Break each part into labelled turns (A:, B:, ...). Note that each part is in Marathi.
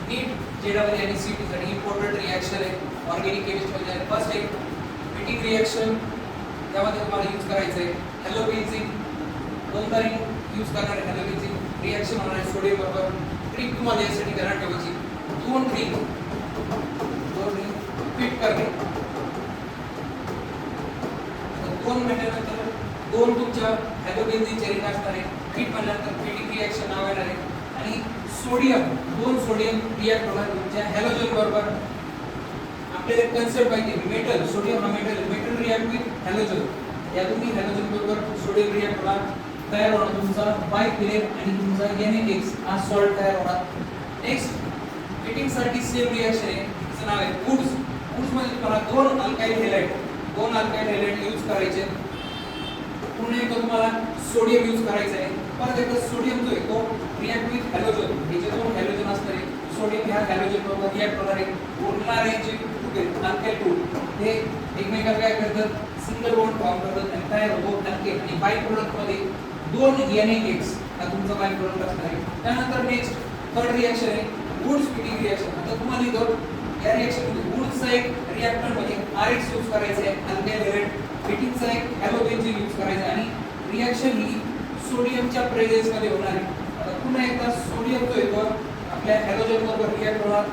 A: नीट JEE आणि CET साठी इम्पॉर्टंट रिएक्शन आहे ऑर्गॅनिक केमिस्ट्री मध्ये. फर्स्ट आहे हीटिंग रिएक्शन, त्यामध्ये तुम्हाला यूज करायचं आहे हॅलोबेन्झीन. दोनदा यूज करणार आहे हॅलोबेन्झीन. रिएक्शन होणार आहे सोडियम बरोबर. ट्रिक तुम्हाला यासाठी ध्यानात ठेवायची, दोन रिंग फिट करणे. दोन मिनिटानंतर दोन तुमच्या हॅलोबेन्झीनचे रिंग असणार आहे. फिट म्हणल्यानंतर फिटिंग रिएक्शन नाव येणार आहे आणि सोडियम, दोन सोडियम रिॲक्ट होणार तुमच्या हॅलोजन बरोबर. आपल्याला कन्सेप्ट पाहिजे, मेटल, सोडियम हा metal, metal react with halogen. या दोन्ही हॅलोजन बरोबर सोडियम रिॲक्ट होणार, तयार होणार तुमचा बायफिनेट आणि तुमचा NaX हा सॉल्ट तयार होणार. नेक्स्ट फिटिंग साठी सेम रिॲक्शन आहे, त्याचं नाव आहे वुड्स. वुड्स मध्ये तुम्हाला दोन अल्काइल हॅलाइड यूज करायचे. पुन्हा एकदा तुम्हाला सोडियम यूज करायचं आहे. परत एकदा सोडियम जो आहे तो रिॲक्ट विथ हॅलोजन, हे जे दोन हॅलोजन असणार आहे, सोडियम ह्या हॅलोजन बरोबर रिॲक्ट होणार आहे. उरणारे जे अल्काइल ग्रुप हे एकमेकांना काय करतात, सिंगल बॉन्ड फॉर्म करतात आणि तयार होतो अल्केन. आणि बाय प्रोडक्ट मध्ये दोन NaX हा तुमचा बाय प्रोडक्ट असणार आहे. त्यानंतर नेक्स्ट थर्ड रिॲक्शन आहे वुड्स फिटिंग रिॲक्शन. आता तुम्हाला इथं या रिॲक्शन मध्ये वुड्सचा एक रिॲक्टर मध्ये RH यूज करायचा आहे, अल्काइल हॅलाइड. फिटिंगचा एक हॅलोबेन्झीन यूज करायचा आहे आणि रिॲक्शन ही सोडियमच्या प्रेझेन्स मध्ये होणार आहे. आता पुन्हा एकदा सोडियम जो आहे तो आपल्या हॅलोजन बरोबर रिॲक्ट होणार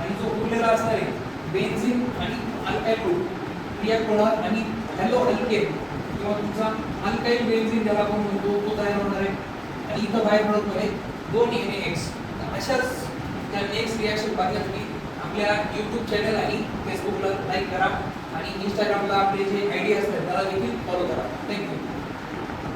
A: आणि जो उरलेला असणार आहे बेन्झीन आणि अल्काइल ग्रुप रिॲक्ट होणार आणि हॅलो अल्केन किंवा तुमचा अल्काइल बेन्झीन ज्याला आपण म्हणतो तो तयार होणार आहे. आणि इथं बाय प्रोडक्ट मध्ये दोन NaX. अशाच त्या नेक्स्ट रिॲक्शन पाहण्यासाठी आपल्या YouTube चॅनल आणि फेसबुकला लाईक करा आणि इंस्टाग्रामला आपले जे आयडी असतात त्याला देखील फॉलो करा. थँक्यू.